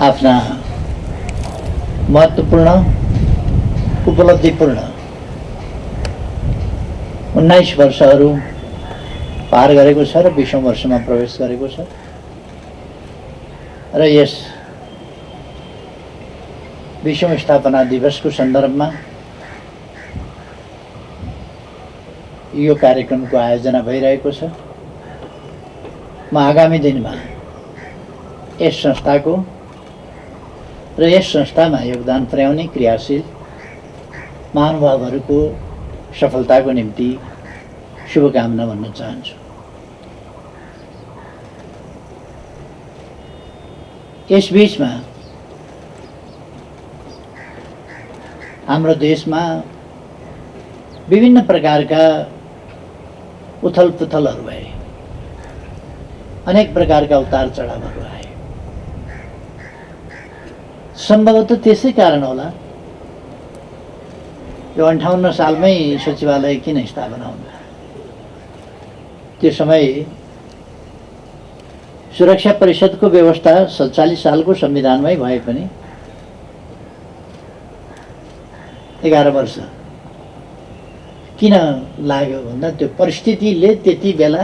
आफ्ना महत्त्वपूर्ण उपलब्धिपूर्ण 19 वर्षहरू पार गरेको छ र 20औं वर्षमा प्रवेश गरेको छ र यस 20औं स्थापना दिवसको सन्दर्भमा यो कार्यक्रमको आयोजना भइरहेको छ। म आगामी दिनमा यस संस्थाको र यस संस्थामा योगदान पुर्याउने क्रियाशील महानुभावहरूको सफलताको निम्ति शुभकामना भन्न चाहन्छु। यस बीचमा हाम्रो देशमा विभिन्न प्रकारका उथलपुथलहरू भए, अनेक प्रकारका उतार चढावहरू आए। सम्भवतः त्यसै कारण होला यो 58 सालमै सचिवालय किन स्थापना हुँदा। त्यो समय सुरक्षा परिषदको व्यवस्था 47 सालको संविधानमै भए पनि 11 वर्ष किन लाग्यो भन्दा त्यो परिस्थितिले त्यति बेला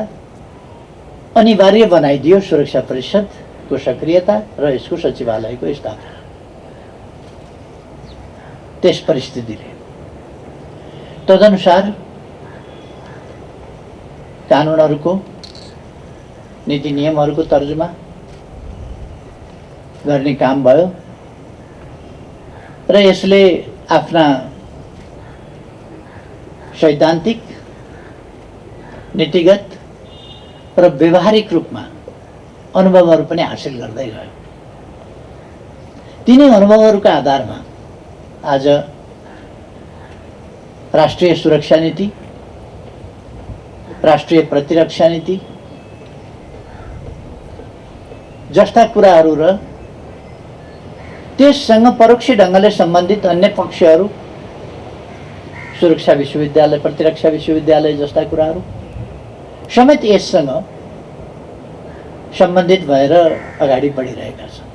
अनिवार्य बनाइदियो सुरक्षा परिषदको सक्रियता र यसको सचिवालयको स्थापना। त्यस परिस्थितिले तदनुसार कानुनहरूको नीति नियमहरूको तर्जुमा गर्ने काम भयो र यसले आफ्ना सैद्धान्तिक, नीतिगत र व्यवहारिक रूपमा अनुभवहरू पनि हासिल गर्दै गयो। तिनै अनुभवहरूका आधारमा आज राष्ट्रिय सुरक्षा नीति, राष्ट्रिय प्रतिरक्षा नीति जस्ता कुराहरू र त्यससँग परोक्ष ढङ्गले सम्बन्धित अन्य पक्षहरू, सुरक्षा विश्वविद्यालय, प्रतिरक्षा विश्वविद्यालय जस्ता कुराहरू समेत यससँग सम्बन्धित भएर अगाडि बढिरहेका छन्।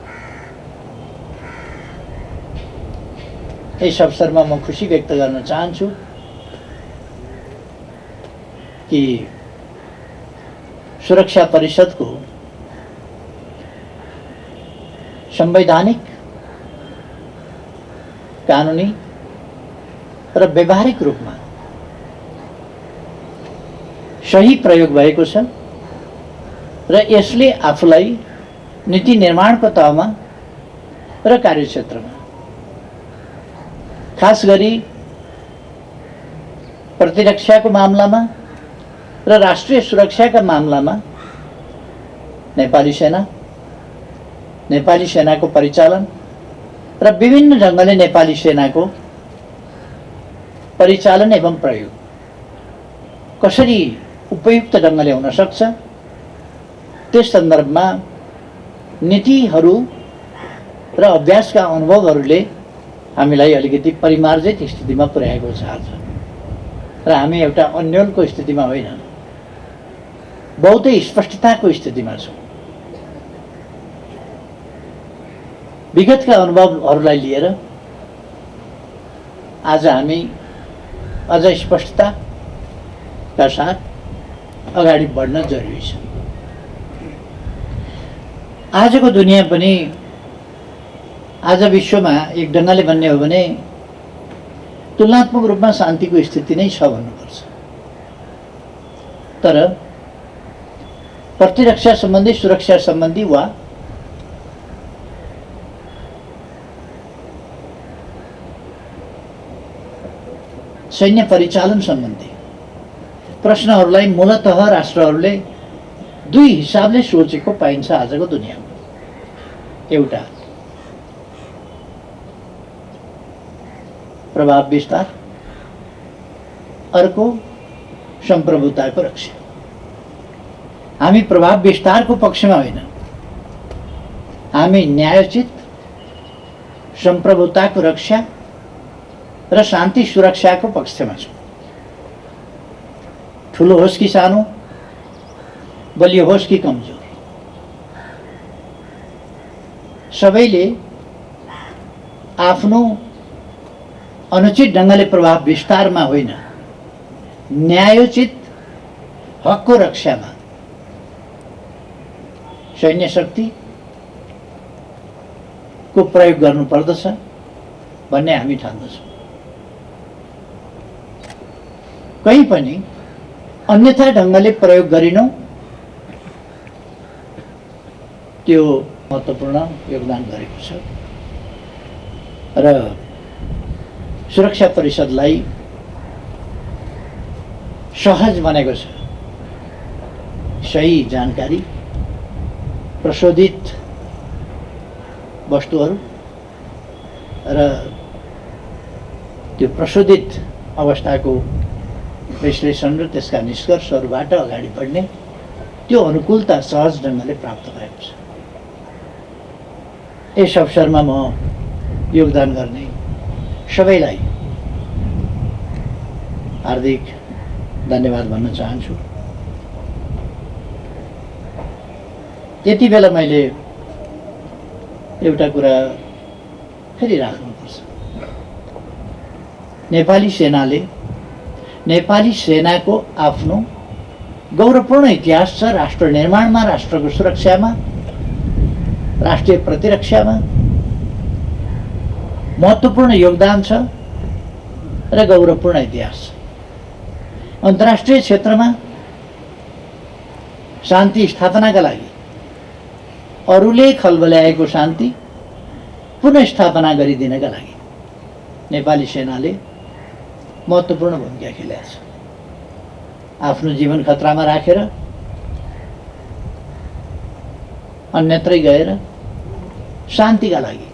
यस अवसरमा म खुसी व्यक्त गर्न चाहन्छु कि सुरक्षा परिषदको संवैधानिक, कानुनी र व्यवहारिक रूपमा सही प्रयोग भएको छ र यसले आफूलाई नीति निर्माणको तहमा र कार्यक्षेत्रमा, खास गरी प्रतिरक्षाको मामलामा र राष्ट्रिय सुरक्षाका मामलामा नेपाली सेना, नेपाली सेनाको परिचालन र विभिन्न ढङ्गले नेपाली सेनाको परिचालन एवं प्रयोग कसरी उपयुक्त ढङ्गले हुन सक्छ, त्यस सन्दर्भमा नीतिहरू र अभ्यासका अनुभवहरूले हामीलाई अलिकति परिमार्जित स्थितिमा पुर्याएको छ आज। र हामी एउटा अन्योलको स्थितिमा होइन, बहुतै स्पष्टताको स्थितिमा छौँ। विगतका अनुभवहरूलाई लिएर आज हामी अझ स्पष्टताका साथ अगाडि बढ्न जरुरी छ। आजको दुनियाँ पनि आज विश्वमा एक ढङ्गले भन्ने हो भने तुलनात्मक रूपमा शान्तिको स्थिति नै छ भन्नुपर्छ। तर प्रतिरक्षा सम्बन्धी, सुरक्षा सम्बन्धी वा सैन्य परिचालन सम्बन्धी प्रश्नहरूलाई मूलतः राष्ट्रहरूले दुई हिसाबले सोचेको पाइन्छ आजको दुनियाँमा। एउटा प्रभाव विस्तार, अर्को संप्रभुताको रक्षा। हामी प्रभाव विस्तारको पक्षमा होइन, हामी न्यायोचित संप्रभुताको रक्षा र शान्ति सुरक्षाको पक्षमा छौँ। ठुलो होस् कि सानो, बलियो होस् कि कमजोर, सबैले आफ्नो अनुचित ढङ्गले प्रभाव विस्तारमा होइन, न्यायोचित हकको रक्षामा सैन्य शक्तिको प्रयोग गर्नुपर्दछ भन्ने हामी ठान्दछौँ। कहीँ पनि अन्यथा ढङ्गले प्रयोग गरिनौँ, त्यो महत्त्वपूर्ण योगदान गरेको छ र सुरक्षा परिषदलाई सहज बनेको छ। सही जानकारी, प्रशोधित वस्तुहरू र त्यो प्रशोधित अवस्थाको विश्लेषण र त्यसका निष्कर्षहरूबाट अगाडि बढ्ने त्यो अनुकूलता सहज ढङ्गले प्राप्त भएको छ। यस अवसरमा म योगदान गर्ने सबैलाई हार्दिक धन्यवाद भन्न चाहन्छु। यति बेला मैले एउटा कुरा फेरि राख्नुपर्छ। नेपाली सेनाको आफ्नो गौरवपूर्ण इतिहास छ। राष्ट्र निर्माणमा, राष्ट्रको सुरक्षामा, राष्ट्रिय प्रतिरक्षामा महत्त्वपूर्ण योगदान छ र गौरवपूर्ण इतिहास छ। अन्तर्राष्ट्रिय क्षेत्रमा शान्ति स्थापनाका लागि, अरूले खलबल्याएको शान्ति पुनर्स्थापना गरिदिनका लागि नेपाली सेनाले महत्त्वपूर्ण भूमिका खेलेको छ। आफ्नो जीवन खतरामा राखेर अन्यत्रै गएर शान्तिका लागि,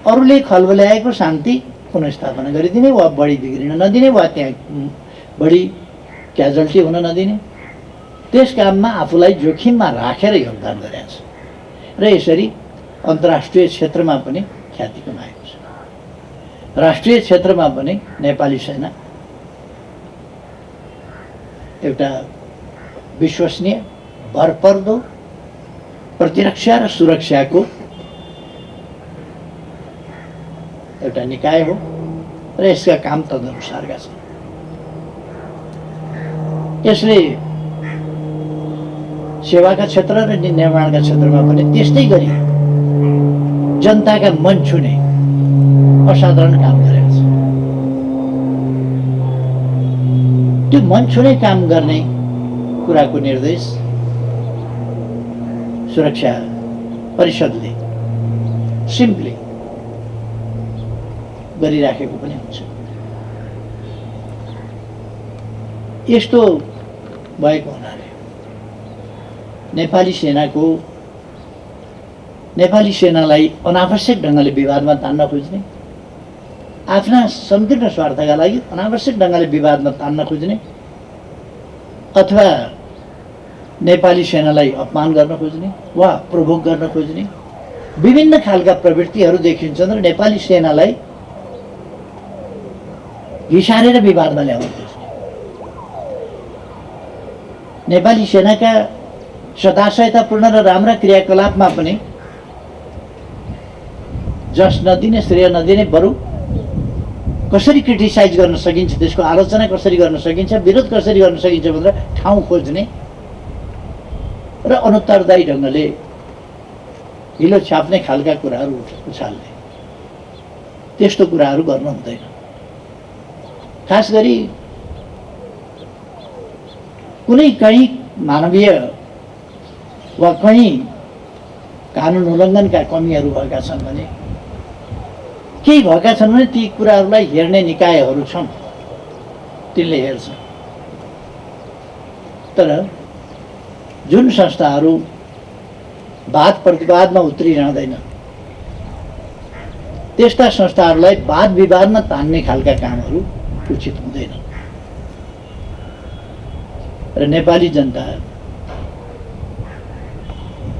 अरूले खलबल्याएको शान्ति पुनर्स्थापना गरिदिने वा बढी बिग्रिन नदिने वा त्यहाँ बढी क्याजुअल्टी हुन नदिने, त्यस काममा आफूलाई जोखिममा राखेर योगदान गरेको छ र यसरी अन्तर्राष्ट्रिय क्षेत्रमा पनि ख्याति कमाएको छ। राष्ट्रिय क्षेत्रमा पनि नेपाली सेना एउटा विश्वसनीय, भरपर्दो प्रतिरक्षा र सुरक्षाको एउटा निकाय हो र यसका काम तदनुसारका छन्। यसले सेवाका क्षेत्र र निर्माणका क्षेत्रमा पनि त्यस्तै गरी जनताका मन छुने असाधारण काम गरेको छ। त्यो मन छुने काम गर्ने कुराको निर्देश सुरक्षा परिषदले सिम्पली गरिराखेको पनि हुन्छ। यस्तो भएको हुनाले नेपाली सेनालाई अनावश्यक ढङ्गले विवादमा तान्न खोज्ने, आफ्ना संकीर्ण स्वार्थका लागि अनावश्यक ढङ्गले विवादमा तान्न खोज्ने अथवा नेपाली सेनालाई अपमान गर्न खोज्ने वा प्रोभोक गर्न खोज्ने विभिन्न खालका प्रवृत्तिहरू देखिन्छन् र नेपाली सेनालाई घिसारेर विवादमा ल्याउन खोज्ने। नेपाली सेनाका सदाशयतापूर्ण र राम्रा क्रियाकलापमा पनि जस नदिने, श्रेय नदिने, बरु कसरी क्रिटिसाइज गर्न सकिन्छ, त्यसको आलोचना कसरी गर्न सकिन्छ, विरोध कसरी गर्न सकिन्छ भनेर ठाउँ खोज्ने र अनुत्तरदायी ढङ्गले हिलो छाप्ने खालका कुराहरू उछाल्ने, त्यस्तो कुराहरू गर्नु हुँदैन। खास गरी कुनै कहीँ मानवीय वा कहीँ कानुन उल्लङ्घनका कमीहरू भएका छन् भने, केही भएका छन् भने ती कुराहरूलाई हेर्ने निकायहरू छन्, तिनले हेर्छन्। तर जुन संस्थाहरू वाद प्रतिवादमा उत्रिरहँदैन, त्यस्ता संस्थाहरूलाई वाद विवादमा तान्ने खालका कामहरू उचित हुँदैन। र नेपाली जनता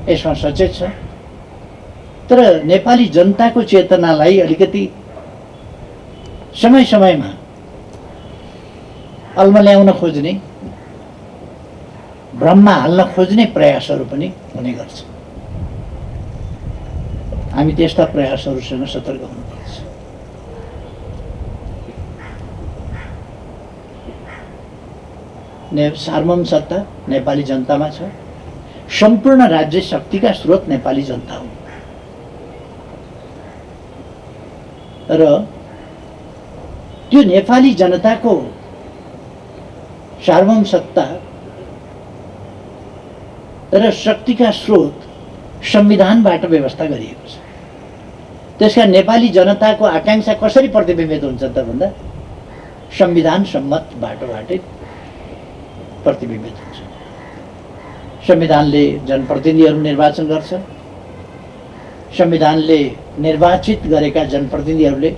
यसमा सचेत छ। तर नेपाली जनताको चेतनालाई अलिकति समय समयमा अल्मल्याउन खोज्ने, भ्रममा हाल्न खोज्ने प्रयासहरू पनि हुने गर्छ। हामी त्यस्ता प्रयासहरूसँग सतर्क हुनुपर्छ। सार्वभौम सत्ता नेपाली जनतामा छ। सम्पूर्ण राज्य शक्तिका स्रोत नेपाली जनता हो र त्यो नेपाली जनताको सार्वभौम सत्ता र शक्तिका स्रोत संविधानबाट व्यवस्था गरिएको छ। त्यसका नेपाली जनताको आकांक्षा कसरी प्रतिबिम्बित हुन्छ त भन्दा संविधान सम्मत बाटोबाटै प्रतिबिम्बित हुन्छ। संविधानले जनप्रतिनिधिहरू निर्वाचन गर्छ। संविधानले निर्वाचित गरेका जनप्रतिनिधिहरूले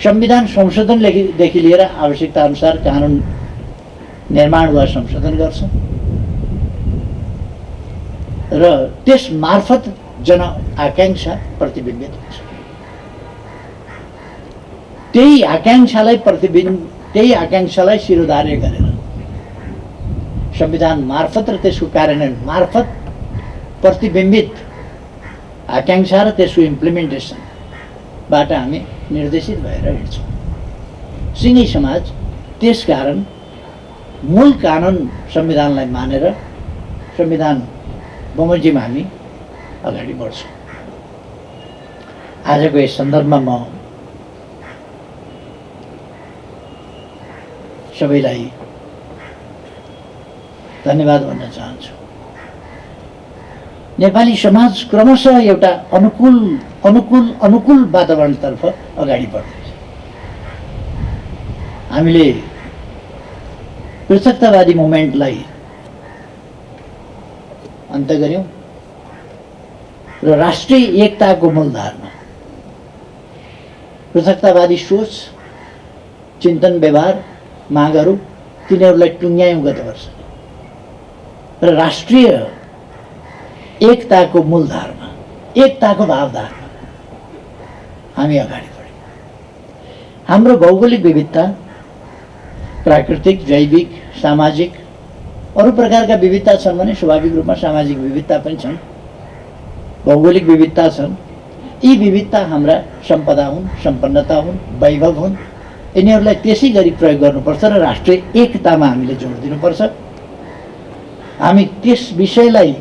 संविधान संशोधनदेखि लिएर आवश्यकता अनुसार कानुन निर्माण वा संशोधन गर्छ र त्यस मार्फत जन आकांक्षा प्रतिबिम्बित हुन्छ। त्यही आकांक्षालाई शिरोधार्य गरेर संविधान मार्फत र त्यसको कार्यान्वयन मार्फत प्रतिबिम्बित आकांक्षा र त्यसको इम्प्लिमेन्टेसनबाट हामी निर्देशित भएर हिँड्छौँ। सिङ्गै समाज त्यसकारण मूल कानुन संविधानलाई मानेर संविधान बमोजिम हामी अगाडि बढ्छौँ। आजको यस सन्दर्भमा म सबैलाई धन्यवाद भन्न चाहन्छु। नेपाली समाज क्रमशः एउटा अनुकूल वातावरणतर्फ अगाडि बढ्दैछ। हामीले पृथकतावादी मुभमेन्टलाई अन्त गर्यौं र राष्ट्रिय एकताको मूलधारमा पृथकतावादी सोच, चिन्तन, व्यवहार, मागहरू तिनीहरूलाई टुङ्ग्यायौं गत वर्ष र राष्ट्रिय एकताको मूलधारमा, एकताको भावधारमा हामी अगाडि बढ्यौं। हाम्रो भौगोलिक विविधता, प्राकृतिक, जैविक, सामाजिक अरू प्रकारका विविधता छन् भने स्वाभाविक रूपमा सामाजिक विविधता पनि छन्, भौगोलिक विविधता छन्। यी विविधता हाम्रा सम्पदा हुन्, सम्पन्नता हुन्, वैभव हुन्। यिनीहरूलाई त्यसै गरी प्रयोग गर्नुपर्छ र राष्ट्रिय एकतामा हामीले जोड दिनुपर्छ। हामी त्यस विषयलाई,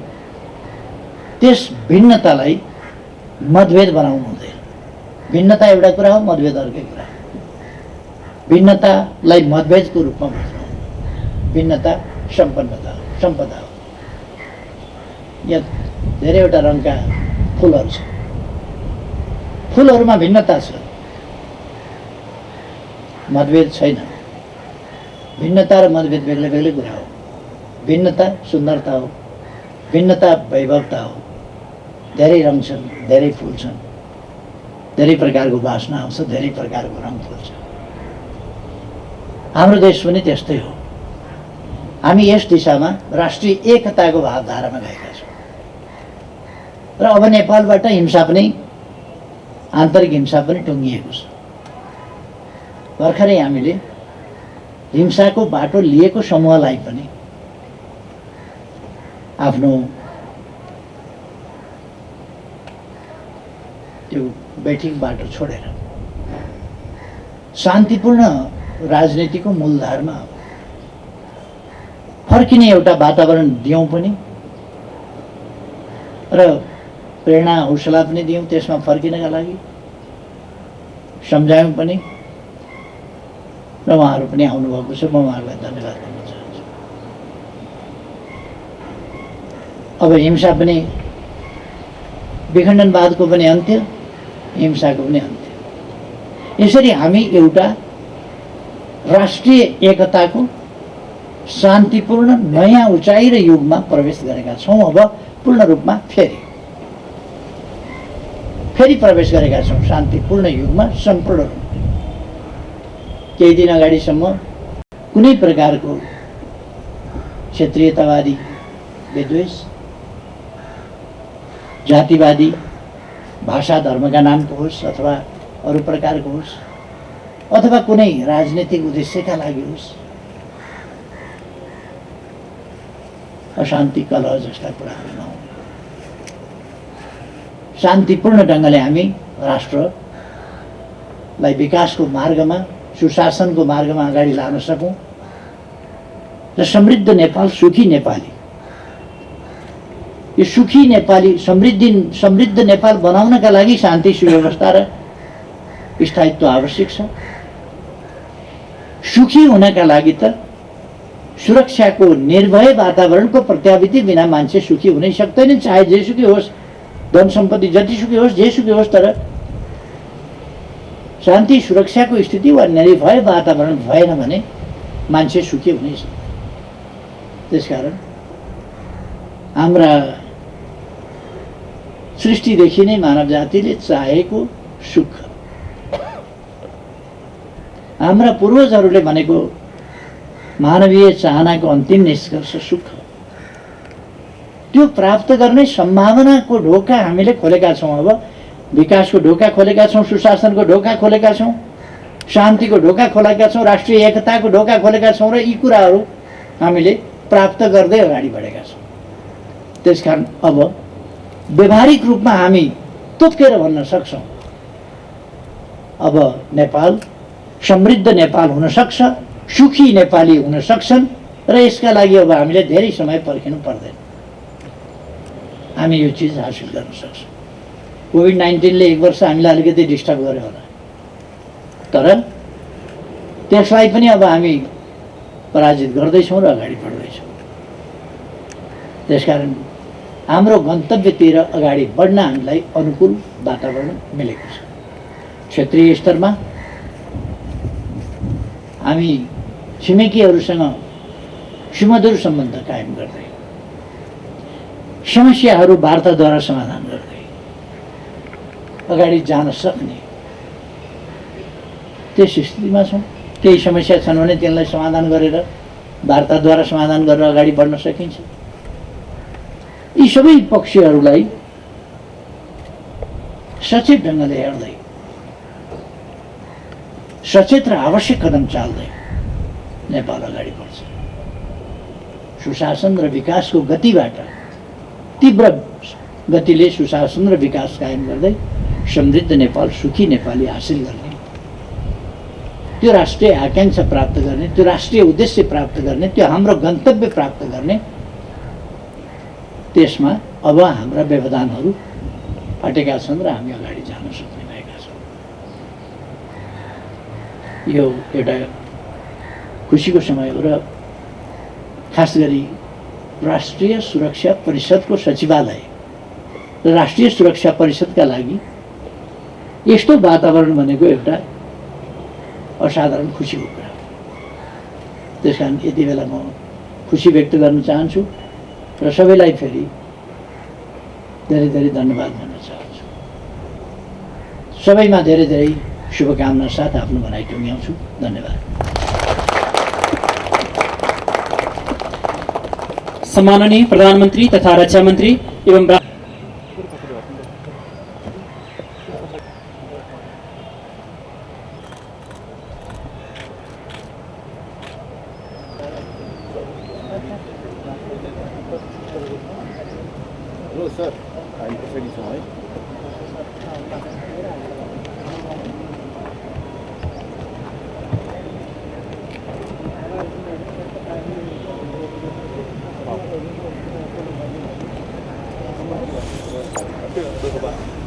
त्यस भिन्नतालाई मतभेद बनाउनु हुँदैन। भिन्नता एउटा कुरा हो, मतभेद अर्कै कुरा हो। भिन्नतालाई मतभेदको रूपमा बुझ्नु, भिन्नता सम्पन्नता हो, सम्पदा हो। यहाँ धेरैवटा रङका फुलहरू छन्, फुलहरूमा भिन्नता छ, मतभेद छैन। भिन्नता र मतभेद बेग्लै बेग्लै कुरा हो। भिन्नता सुन्दरता हो, भिन्नता वैभवता हो। धेरै रङ छन्, धेरै फुल छन्, धेरै प्रकारको वासना आउँछ, धेरै प्रकारको रङ फुल्छ। हाम्रो देश पनि त्यस्तै हो। हामी यस दिशामा राष्ट्रिय एकताको भावधारामा गएका छौँ र अब नेपालबाट हिंसा पनि, आन्तरिक हिंसा पनि टुङ्गिएको छ। भर्खरै हामीले हिंसाको बाटो लिएको समूहलाई पनि आफ्नो त्यो बैठक बाटो छोडेर शान्तिपूर्ण राजनीतिको मूलधारमा फर्किने एउटा वातावरण दियौँ पनि र प्रेरणा हौसला पनि दियौँ त्यसमा फर्किनका लागि, सम्झायौँ पनि र उहाँहरू पनि आउनुभएको छ। म उहाँहरूलाई धन्यवाद दिन चाहन्छु। अब हिंसा पनि, विखण्डनवादको पनि अन्त्य, हिंसाको पनि अन्त्य। यसरी हामी एउटा राष्ट्रिय एकताको शान्तिपूर्ण नयाँ उचाइ र युगमा प्रवेश गरेका छौँ। अब पूर्ण रूपमा फेरि प्रवेश गरेका छौँ शान्तिपूर्ण युगमा, सम्पूर्ण रूपमा। केही दिन अगाडिसम्म कुनै प्रकारको क्षेत्रीयतावादी विद्वेष, जातिवादी, भाषा धर्मका नामको होस् अथवा अरू प्रकारको होस् अथवा कुनै राजनीतिक उद्देश्यका लागि होस्, अशान्ति, कलह जस्ता कुराहरू नहुन्। शान्तिपूर्ण ढङ्गले हामी राष्ट्रलाई विकासको मार्गमा सुशासनको मार्गमा अगाडि लान सकौँ र समृद्ध नेपाल सुखी नेपाली यो सुखी नेपाली समृद्ध नेपाल बनाउनका लागि शान्ति सुव्यवस्था र स्थायित्व आवश्यक छ। सुखी हुनका लागि त सुरक्षाको निर्भय वातावरणको प्रत्याभूति बिना मान्छे सुखी हुनै सक्दैन, चाहे जेसुकै होस्, धन सम्पत्ति जतिसुकै होस्, जेसुकै होस्, तर शान्ति सुरक्षाको स्थिति वा निर्भय वातावरण भएन भने मान्छे सुखी हुनै सक्दैन। त्यसकारण हाम्रा सृष्टिदेखि नै मानव जातिले चाहेको सुख, हाम्रा पूर्वजहरूले भनेको मानवीय चाहनाको अन्तिम निष्कर्ष सुख, त्यो प्राप्त गर्ने सम्भावनाको ढोका हामीले खोलेका छौँ। अब विकासको ढोका खोलेका छौँ, सुशासनको ढोका खोलेका छौँ, शान्तिको ढोका खोलेका छौँ, राष्ट्रिय एकताको ढोका खोलेका छौँ र यी कुराहरू हामीले प्राप्त गर्दै अगाडि बढेका छौँ। त्यसकारण अब व्यवहारिक रूपमा हामी तोकेर भन्न सक्छौँ, अब नेपाल समृद्ध नेपाल हुन सक्छ, सुखी नेपाली हुन सक्छन् र यसका लागि अब हामीले धेरै समय पर्खिनु पर्दैन, हामी यो चिज हासिल गर्न सक्छौँ। कोभिड-19ले एक वर्ष हामीलाई अलिकति डिस्टर्ब गर्यो होला, तर त्यसलाई पनि अब हामी पराजित गर्दैछौँ र अगाडि बढ्दैछौँ। त्यसकारण हाम्रो गन्तव्यतिर अगाडि बढ्न हामीलाई अनुकूल वातावरण मिलेको छ। क्षेत्रीय स्तरमा हामी छिमेकीहरूसँग सुमधुर सम्बन्ध कायम गर्दै, समस्याहरू वार्ताद्वारा समाधान गर्दै अगाडि जान सक्ने त्यस स्थितिमा छौँ। केही समस्या छन् भने त्यसलाई समाधान गरेर वार्ताद्वारा समाधान गरेर अगाडि बढ्न सकिन्छ। यी सबै पक्षहरूलाई सचेत ढङ्गले हेर्दै, सचेत र आवश्यक कदम चाल्दै नेपाल अगाडि बढ्छ। सुशासन र विकासको गतिबाट, तीव्र गतिले सुशासन र विकास कायम गर्दै समृद्ध नेपाल सुखी नेपाली हासिल गर्ने, त्यो राष्ट्रिय आकांक्षा प्राप्त गर्ने, त्यो राष्ट्रिय उद्देश्य प्राप्त गर्ने, त्यो हाम्रो गन्तव्य प्राप्त गर्ने, त्यसमा अब हाम्रा व्यवधानहरू हटेका छन् र हामी अगाडि जान सक्ने भएका छौँ। यो एउटा खुसीको समय हो र खास गरी राष्ट्रिय सुरक्षा परिषदको सचिवालय र राष्ट्रिय सुरक्षा परिषदका लागि यस्तो वातावरण भनेको एउटा असाधारण खुसीको कुरा हो। त्यसकारण यति बेला म खुसी व्यक्त गर्न चाहन्छु र सबैलाई फेरि धेरै धेरै धन्यवाद भन्न चाहन्छु। सबैमा धेरै धेरै शुभकामना साथ आफ्नो भनाइ टुङ्ग्याउँछु। धन्यवाद। सम्माननीय प्रधानमन्त्री तथा रक्षा मन्त्री एवं Hello, sir. I'm Professor Ismail. Được các bạn.